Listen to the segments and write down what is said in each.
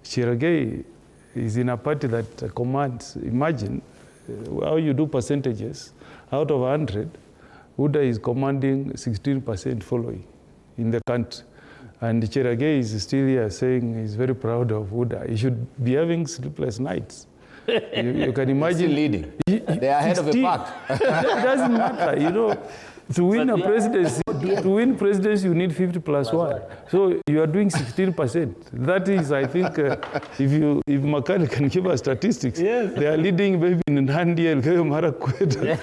Cherargei is in a party that commands, imagine how you do percentages. Out of 100, UDA is commanding 16% following in the country. And Cherargei is still here saying he's very proud of UDA. He should be having sleepless nights. You can imagine. Still leading. They are ahead of the pack. It doesn't matter, you know. To win a presidency, to win presidency, you need 50+1. So you are doing 16%. That is, I think, if Makani can give us statistics, yes. They are leading maybe in Nandi and Marakweta,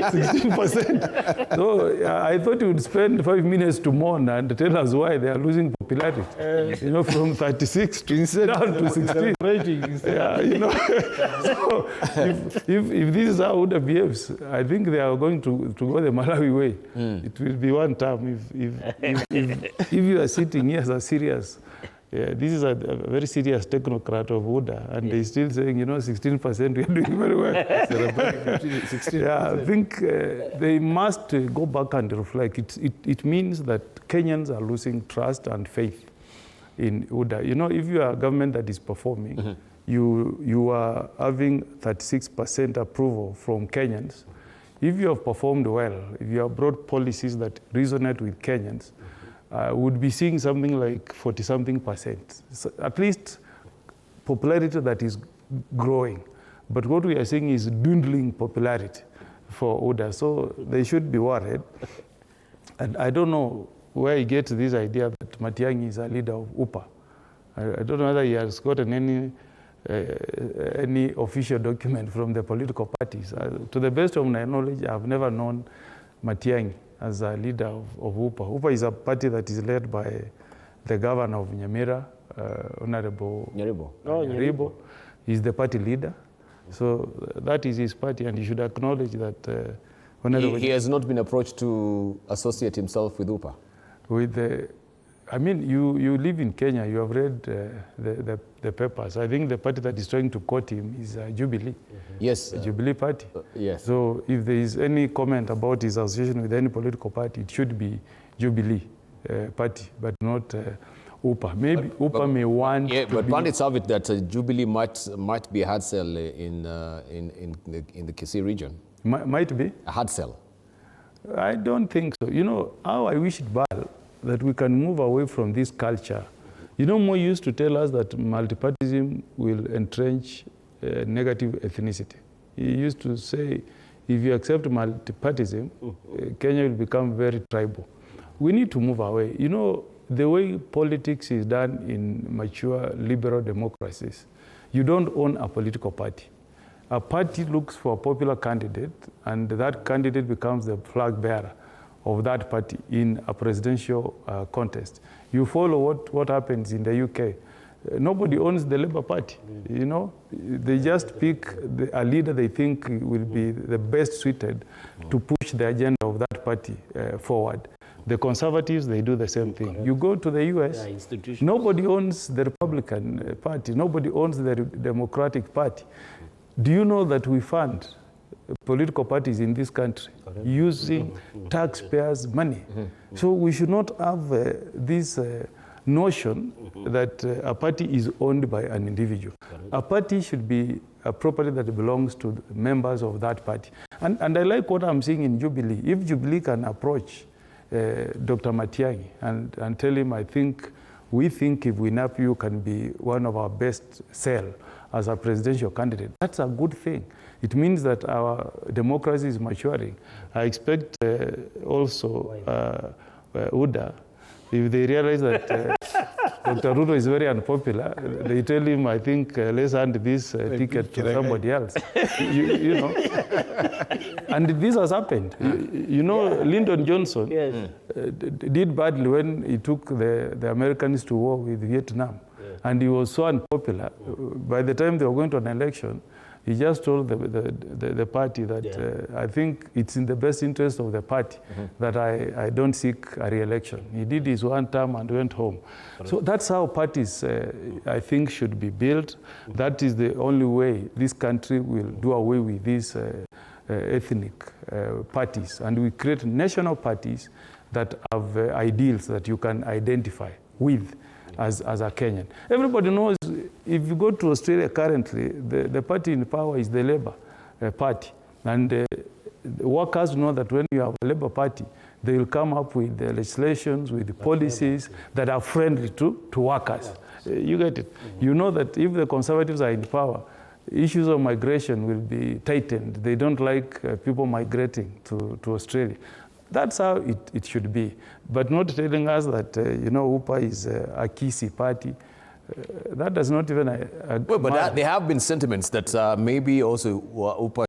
16%. So I thought you would spend 5 minutes to mourn and tell us why they are losing popularity. You know, from 36 down to 16. Yeah, you know. So if this is how UDA behaves, I think they are going to go the Malawi way. It will be one time if you are sitting here as a serious, this is a very serious technocrat of UDA, and they're still saying, you know, 16% we are doing very well. Yeah, I think they must go back and reflect. It means that Kenyans are losing trust and faith in UDA. You know, if you are a government that is performing, you are having 36% approval from Kenyans. If you have performed well, if you have brought policies that resonate with Kenyans, would be seeing something like 40-something%. So at least popularity that is growing. But what we are seeing is dwindling popularity for UDA. So they should be worried. And I don't know where he gets this idea that Matiang'i is a leader of UPA. I don't know whether he has gotten any official document from the political parties. To the best of my knowledge, I've never known Matiang'i as a leader of UPA. UPA is a party that is led by the governor of Nyamira, Honorable Nyaribo. He's the party leader. So that is his party, and he should acknowledge that. He has not been approached to associate himself with UPA? I mean, you live in Kenya, you have read the papers. I think the party that is trying to quote him is Jubilee. Yes. The Jubilee party. Yes. So if there is any comment about his association with any political party, it should be Jubilee party, but not UPA. Maybe UPA may want to but pundits have it that Jubilee might be a hard sell in the Kisii region. Might be? A hard sell. I don't think so. You know, how I wish it well that we can move away from this culture. You know, Mo used to tell us that multipartyism will entrench negative ethnicity. He used to say, if you accept multipartyism, Kenya will become very tribal. We need to move away. You know, the way politics is done in mature liberal democracies, you don't own a political party. A party looks for a popular candidate, and that candidate becomes the flag bearer of that party in a presidential contest. You follow what happens in the UK. Nobody owns the Labour Party, you know. They just pick a leader they think will be the best suited to push the agenda of that party forward. The Conservatives, they do the same thing. You go to the US, nobody owns the Republican Party. Nobody owns the Democratic Party. Do you know that we fund political parties in this country using taxpayers' money? So we should not have this notion that a party is owned by an individual. A party should be a property that belongs to the members of that party. And I like what I'm seeing in Jubilee. If Jubilee can approach Dr. Matiang'i and tell him, we think if we nap you can be one of our best sell as a presidential candidate, that's a good thing. It means that our democracy is maturing. I expect also UDA, if they realize that Dr. Ruto is very unpopular, they tell him, let's hand this ticket to somebody else. You know. And this has happened. You know, Lyndon Johnson did badly when he took the Americans to war with Vietnam. And he was so unpopular. By the time they were going to an election, he just told the party that I think it's in the best interest of the party that I don't seek a re-election. He did his one term and went home. So that's how parties, I think, should be built. That is the only way this country will do away with these ethnic parties. And we create national parties that have ideals that you can identify with. as a Kenyan. Everybody knows if you go to Australia currently, the party in power is the Labour Party. And the workers know that when you have a Labour Party, they will come up with the legislations, with the policies that are friendly to workers. You get it? You know that if the Conservatives are in power, issues of migration will be tightened. They don't like people migrating to Australia. That's how it should be. But not telling us that, UPA is a Kisi party. That does not even... well, but there have been sentiments that maybe also UPA